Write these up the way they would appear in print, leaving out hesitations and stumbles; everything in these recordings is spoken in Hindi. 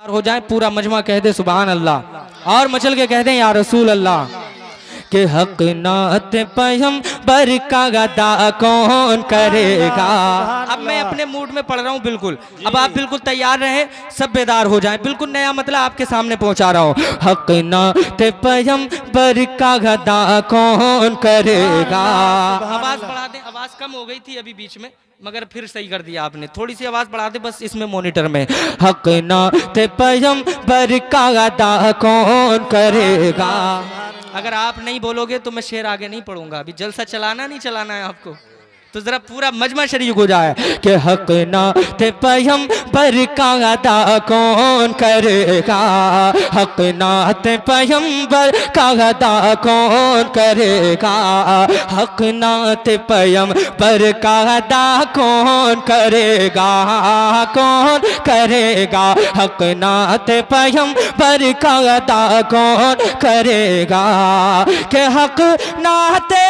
हो जाए पूरा मजमा कह दे सुभान अल्लाह और मचल के कह दे या रसूल अल्लाह के हक नात पयम बर का गदा कौन करेगा। अब मैं अपने मूड में पढ़ रहा हूँ बिल्कुल, अब आप बिल्कुल तैयार रहे, सब बेदार हो जाएं, बिल्कुल नया मतलब आपके सामने पहुंचा रहा हूँ। हक नात पयम बर का गदा कौन करेगा। आवाज बढ़ा दें, आवाज कम हो गई थी अभी बीच में मगर फिर सही कर दिया आपने, थोड़ी सी आवाज बढ़ा दे बस इसमें मॉनिटर में। हक नात पयम बर का गदा कौन करेगा। अगर आप नहीं बोलोगे तो मैं शेर आगे नहीं पढ़ूंगा, अभी जलसा चलाना नहीं चलाना है आपको, तो जरा पूरा मजमा शरीक हो जाए कि हक नात पयम बर का अदा कौन करेगा। हक नात पयम बर का अदा कौन करेगा। हक नात पयम बर का अदा कौन करेगा, कौन करेगा। हक नात पयम बर का अदा कौन करेगा। के हक नाते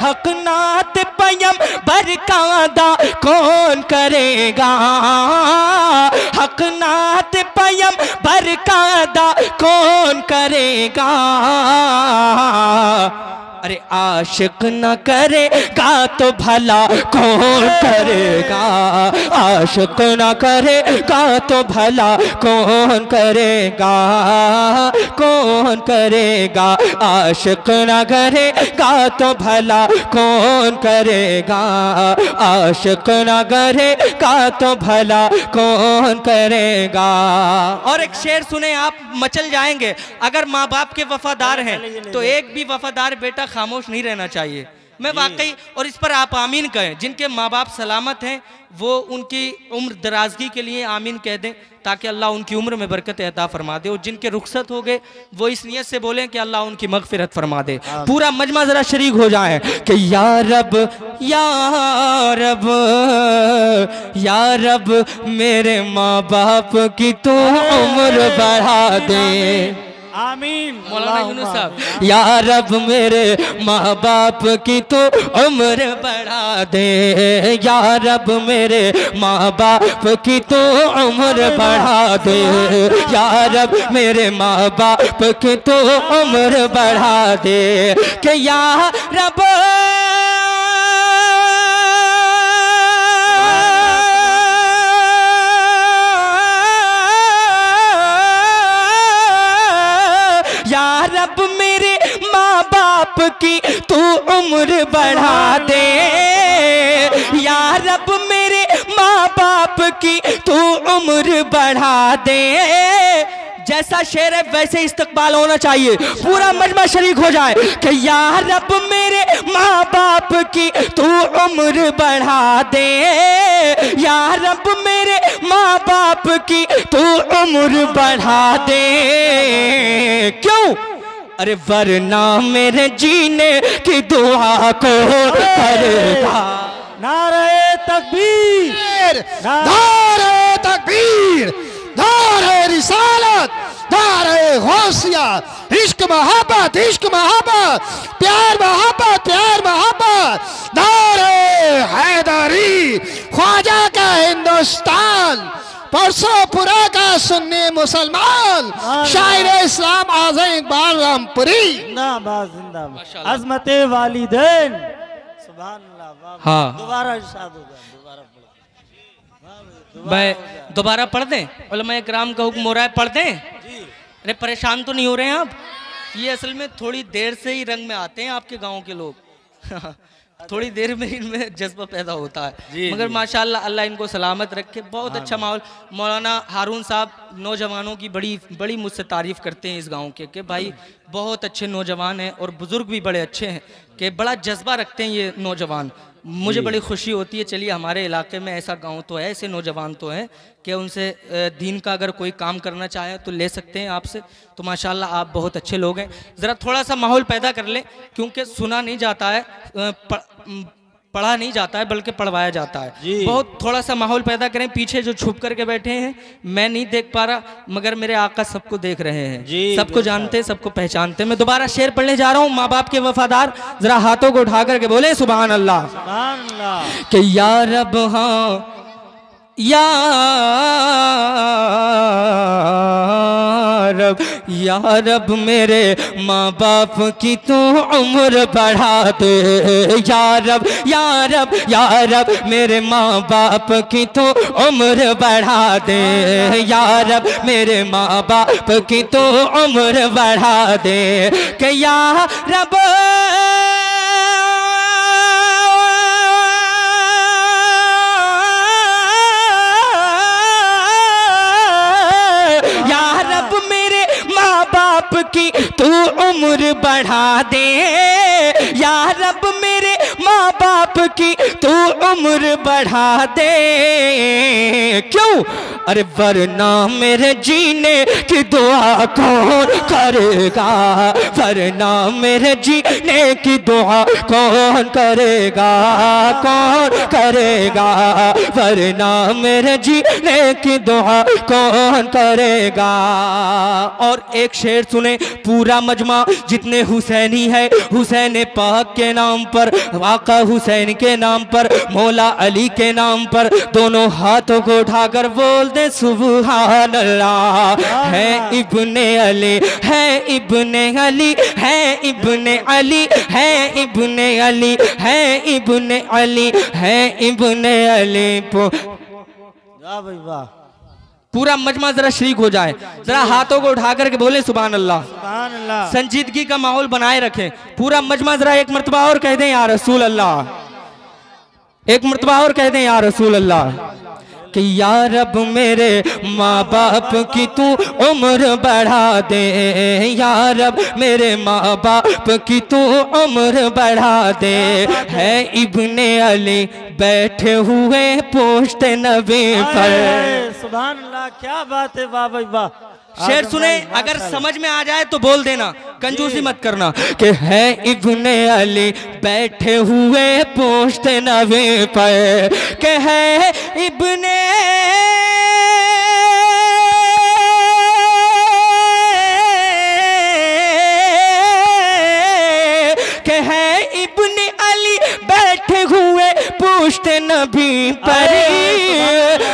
हक नात पयम बर का अदा कौन करेगा। हक नात पयम बर का अदा कौन करेगा। अरे आशिक न करेगा तो भला कौन करेगा। आशिक न करेगा तो भला कौन करेगा, कौन करेगा। आशिक न करेगा तो भला कौन करेगा। आशिक न करेगा तो भला कौन करेगा। और एक शेर सुने आप, मचल जाएंगे। अगर माँ बाप के वफादार हैं तो एक भी वफादार बेटा खामोश नहीं रहना चाहिए। मैं वाकई, और इस पर आप आमीन कहें। जिनके माँ बाप सलामत हैं वो उनकी उम्र दराजगी के लिए आमीन कह दें ताकि अल्लाह उनकी उम्र में बरकत अता फरमा दे। और जिनके रुखसत हो गए वो इस नियत से बोलें कि अल्लाह उनकी मगफिरत फरमा दे। पूरा मजमा जरा शरीक हो जाए कि या रब या रब या रब मेरे माँ बाप की तो उम्र बढ़ा दे। आमीन। मौलाना यूनुस साहब, या रब मेरे माँ बाप की तो उम्र बढ़ा दे। या रब मेरे माँ बाप की तो उम्र बढ़ा दे। या रब मेरे माँ बाप की तो उम्र बढ़ा दे। कि या रब रब मेरे माँ बाप की तू उम्र बढ़ा दे। या रब मेरे माँ बाप की तू उम्र बढ़ा दे। जैसा शेर है वैसे इस्तकबाल होना चाहिए। पूरा मजमा शरीक हो जाए कि या रब मेरे माँ बाप की तू उम्र बढ़ा दे। या रब मेरे माँ बाप की तू उम्र बढ़ा दे। क्यों? अरे वरना मेरे जीने की दुआ को करेगा। नारे तकबीर, नारे तकबीर, नारे रिसालत, नारे गौसिया। इश्क मोहब्बत, इश्क मोहब्बत, प्यार मोहब्बत, प्यार मोहब्बत। नारे हैदरी, ख्वाजा का हिंदुस्तान, परसों पुरा का सुन्नी मुसलमान, शायर इस्लाम आज़म इकबाल रामपुरी जिंदाबाद जिंदाबाद। अज़मते वालिदैन, सुभान अल्लाह। हाँ, दोबारा इरशाद हो जाए, दोबारा पढ़ो। मैं दोबारा पढ़ दें? उलमा इकराम का हुक्म हो रहा है, पढ़ दें। अरे परेशान तो नहीं हो रहे हैं आप? ये असल में थोड़ी देर से ही रंग में आते हैं आपके गांव के लोग थोड़ी देर में इनमें जज्बा पैदा होता है। मगर माशाल्लाह अल्लाह इनको सलामत रखे। बहुत अच्छा माहौल। मौलाना हारून साहब नौजवानों की बड़ी मुझसे तारीफ़ करते हैं इस गांव के कि भाई बहुत अच्छे नौजवान हैं और बुज़ुर्ग भी बड़े अच्छे हैं, कि बड़ा जज्बा रखते हैं ये नौजवान। मुझे बड़ी खुशी होती है। चलिए हमारे इलाके में ऐसा गांव तो है, ऐसे नौजवान तो हैं कि उनसे दीन का अगर कोई काम करना चाहे तो ले सकते हैं आपसे। तो माशाल्लाह आप बहुत अच्छे लोग हैं। ज़रा थोड़ा सा माहौल पैदा कर लें क्योंकि सुना नहीं जाता है, पढ़ा नहीं जाता है बल्कि पढ़वाया जाता है। जी। बहुत थोड़ा सा माहौल पैदा करें। पीछे जो छुप करके बैठे हैं मैं नहीं देख पा रहा, मगर मेरे आका सबको देख रहे हैं, जी, सबको जानते, सबको पहचानते। मैं दोबारा शेर पढ़ने जा रहा हूँ। माँ बाप के वफादार जरा हाथों को उठा करके बोले सुभान अल्लाह। सुभान अल्लाह। कि या रब हाँ या रब, या रब मेरे माँ बाप की तू उम्र बढ़ा दे। या रब या रब या रब मेरे माँ बाप की तू उम्र बढ़ा दे। या रब मेरे माँ बाप की तू उम्र बढ़ा दे। कि या रब की तू उम्र बढ़ा दे। या रब मेरे माँ बाप की तू उम्र बढ़ा दे। क्यों? अरे वरना मेरे जीने की दुआ कौन करेगा? वरना मेरे जीने की दुआ कौन करेगा? कौन करेगा? वरना मेरे जीने की दुआ कौन करेगा? और एक शेर सुने, पूरा मजमा जितने हुसैनी है, हुसैन पाक के नाम पर, आका हुसैन के नाम पर, मौला अली के नाम पर, दोनों हाथों को उठाकर बोल दे सुभान अल्लाह। है इब्ने अली, है इब्ने अली, है इब्ने अली, है इब्ने अली, है इब्ने अली, है इब्ने अली। वाह भाई वाह। पूरा मजमा जरा शरीक हो जाए, जरा हाथों को उठा करके बोले सुभान अल्लाह। सुभान अल्लाह। संजीदगी का माहौल बनाए रखें। पूरा मजमा जरा एक मर्तबा और कह दें या रसूल अल्लाह। एक मर्तबा और कह दें या रसूल अल्लाह। कि या रब मेरे माँ बाप की तू उम्र बढ़ा दे। या रब मेरे माँ बाप की तू उम्र बढ़ा दे। है इब्ने अली बैठे हुए पोस्ट नबी पर। सुभान अल्लाह, क्या बात है, वाह भाई वाह। शेर सुने, अगर समझ में आ जाए तो बोल देना, कंजूसी मत करना। कि है इब्ने अली बैठे हुए पोस्ट नबी पर। कि है इब्ने कि है इब्ने अली बैठे हुए पोस्ट नबी पर।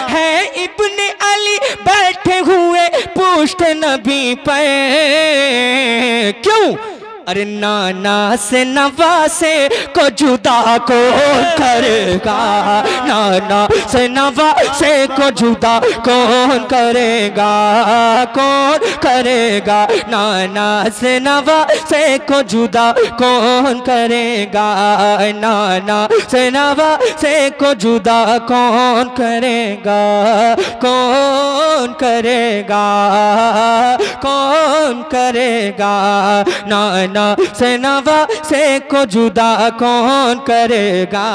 है इब्ने अली बैठे हुए पोस्ट नबी पे। क्यों? अरे नाना से नवासे को जुदा कौन करेगा? नाना से नवासे को जुदा कौन करेगा? कौन करेगा? नाना से नवासे को जुदा कौन करेगा? नाना से नवासे को जुदा कौन करेगा? कौन करेगा? कौन करेगा? नाना से नवा से को जुदा कौन करेगा?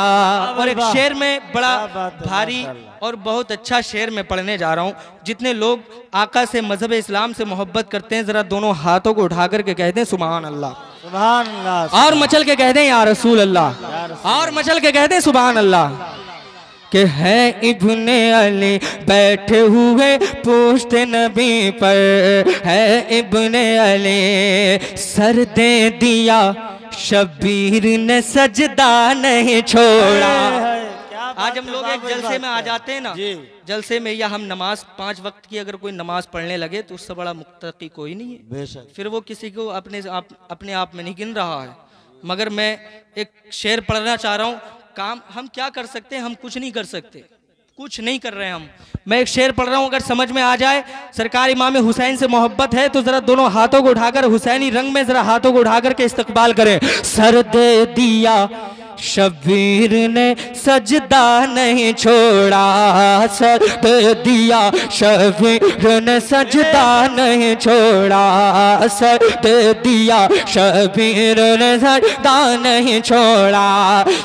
और एक शेर में बड़ा भारी और बहुत अच्छा शेर में पढ़ने जा रहा हूँ। जितने लोग आका से, मजहब इस्लाम से मोहब्बत करते हैं, जरा दोनों हाथों को उठा करके कहते हैं सुभान अल्लाह। सुभान अल्लाह। और मचल के कहते हैं या रसूल अल्लाह। और मचल के कहते हैं सुभान अल्लाह। कि है इब्ने अली बैठे हुए पोस्ट नबी पर। है इब्ने अली सर दे दिया शब्बीर ने सजदा नहीं छोड़ा। आज हम लोग एक जलसे में आ जाते हैं ना, जलसे में, या हम नमाज 5 वक्त की अगर कोई नमाज पढ़ने लगे तो उससे बड़ा मुक्तकी कोई नहीं है बेशक। फिर वो किसी को अपने आप में नहीं गिन रहा है। मगर मैं एक शेर पढ़ना चाह रहा हूँ। काम हम क्या कर सकते हैं? हम कुछ नहीं कर सकते, कुछ नहीं कर रहे हैं हम। मैं एक शेर पढ़ रहा हूँ, अगर समझ में आ जाए। सरकार इमाम हुसैन से मोहब्बत है तो जरा दोनों हाथों को उठाकर हुसैनी रंग में जरा हाथों को उठाकर के इस्तकबाल करें। सर दे दिया शब्बीर ने सजदा नहीं छोड़ा। सर दे दिया शब्बीर ने सजदा नहीं छोड़ा। सर दे दिया शब्बीर ने सजदा नहीं छोड़ा।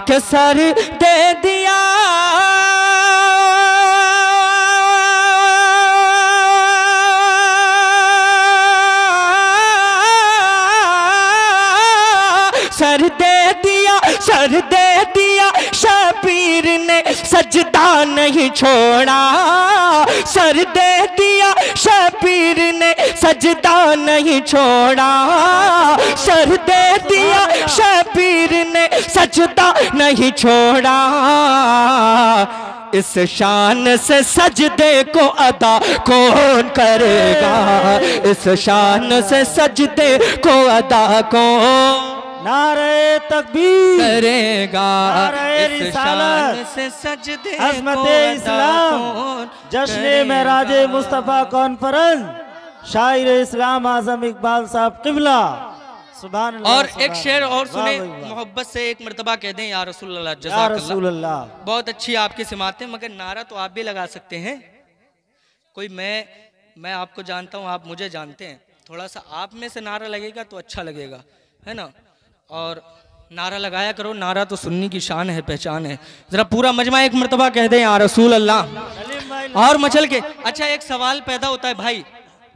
कि सर दे दिया सर दे दिया, सर दे दिया सजदा नहीं छोड़ा, सर दे दिया शबीर ने सजदा नहीं छोड़ा, सर दे दिया शबीर ने सजदा नहीं छोड़ा। इस शान से सजदे को अदा कौन करेगा, इस शान से सजदे को अदा कौन नारे तकबीर करेगा, नारे इस रिसालत शान से सजदे अज़मत को अदा इस्लाम कौन जश्न महराज मुस्तफ़ा कॉन्फ्रेंस शायर इस्लाम आजम इकबाल साहब किबला सुभान अल्लाह। और एक शेर और वाह सुने भाई वाह। मोहब्बत से एक मर्तबा कह दें या रसूल अल्लाह या जज़ाकल्लाह। रसूल अल्लाह। बहुत अच्छी आपकी सिमातें, मगर नारा तो आप भी लगा सकते हैं। कोई मैं आपको जानता हूँ, आप मुझे जानते हैं, थोड़ा सा आप में से नारा लगेगा तो अच्छा लगेगा, है ना। और नारा लगाया करो, नारा तो सुन्नी की शान है, पहचान है। जरा पूरा मजमा एक मर्तबा कह दें या रसूल अल्लाह और मचल के। अच्छा, एक सवाल पैदा होता है भाई,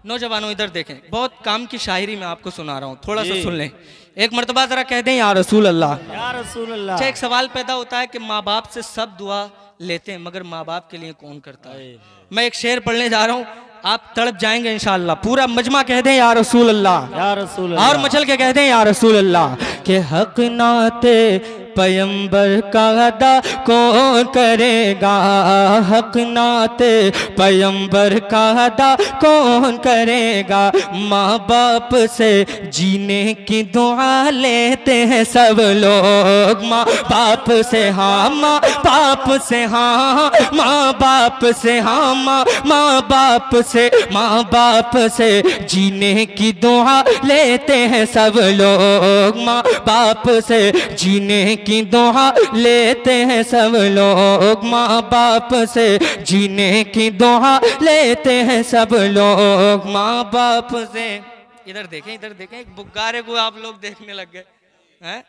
नौजवानों इधर देखें, बहुत काम की शायरी मैं आपको सुना रहा हूँ, थोड़ा सा सुन लें। एक मर्तबा जरा कह दें या रसूल अल्लाह। या रसूल अल्लाह। अच्छा, एक सवाल पैदा होता है कि माँ बाप से सब दुआ लेते हैं, मगर माँ बाप के लिए कौन करता है। मैं एक शेर पढ़ने जा रहा हूँ, आप तड़प जाएंगे इंशाअल्लाह। पूरा मजमा कह दें या रसूल अल्लाह, या रसूल अल्लाह। और मचल के कह दें या रसूल अल्लाह। के हक नाते पैगंबर का अदा कौन करेगा, हक नाते पैगंबर का अदा कौन करेगा। माँ बाप से जीने की दुआ लेते हैं सब लोग, माँ बाप से हाँ, माँ बाप से हाँ, माँ बाप से हाँ, माँ बाप से, माँ बाप से जीने की दुआ लेते हैं सब लोग, माँ बाप से जीने की दुआ लेते हैं सब लोग, माँ बाप से जीने की दुआ लेते हैं सब लोग, माँ बाप से। इधर देखें, इधर देखें, एक बुग्गारे को आप लोग देखने लग गए हैं।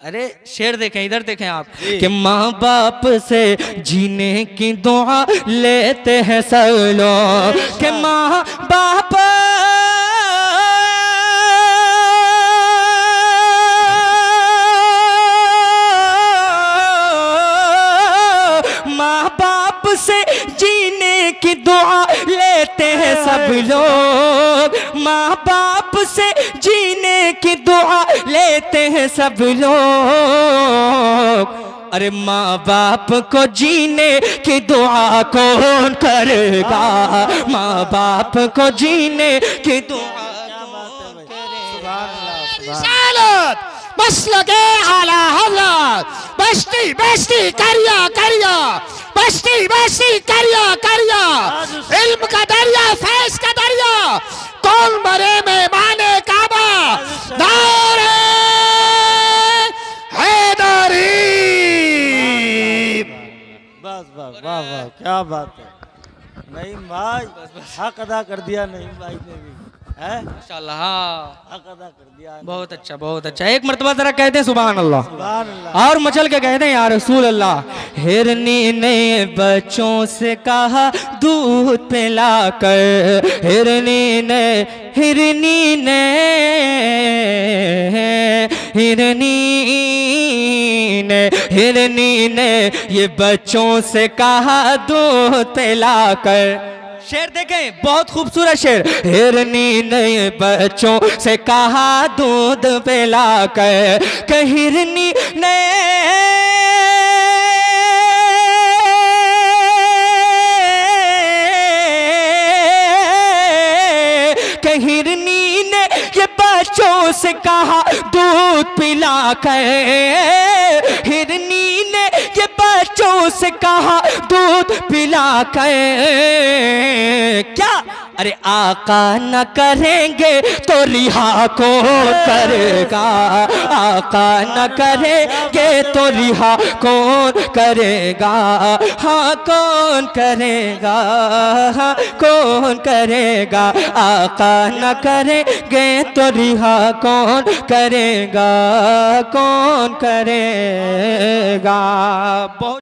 अरे शेर देखें, इधर देखें आप कि माँ बाप से जीने की दुआ लेते हैं सब लोग, कि माँ बाप माँ बाप से जीने की दुआ लेते हैं सब लोग, माँ बाप से जीने की दुआ लेते हैं सब लोग। अरे माँ बाप को जीने की दुआ कौन करेगा, माँ बाप को जीने की दुआ कौन करेगा। रिसालत मसलके आला हज़रत बस्ती बस्ती करिया करिया, बस्ती बस्ती करिया करिया, इल्म का दरिया फैज का दरिया, कौन मरे मेहमाने काबा नारे हैदरी। बस बस वाह वाह क्या बात है। नईम भाई हक अदा कर दिया, नईम भाई ने भी है इंशाअल्लाह। हाँ, हक अदा कर दिया। बहुत अच्छा, बहुत अच्छा। एक मर्तबा जरा कहते हैं सुभान अल्लाह, सुभान अल्लाह। और मचल के कहते हैं या रसूल अल्लाह। हिरनी ने बच्चों से कहा दूध पिला कर, हिरनी ने हिरनी ने हिरनी ने ये बच्चों से कहा दूध पिला कर। शेर देखें, बहुत खूबसूरत शेर। हिरनी ने बच्चों से कहा दूध पिला कर, हिरनी ने हिरनी ने ये बच्चों से कहा दूध पिला कर, हिरनी ने ये बच्चों से कहा दूध पिला कर। क्या अरे आका न करेंगे तो रिहा कौन करेगा, आका न करेंगे तो रिहा कौन करेगा। हाँ कौन करेगा, हाँ कौन करेगा, आका न करेंगे तो रिहा कौन करेगा, कौन करेगा। बहुत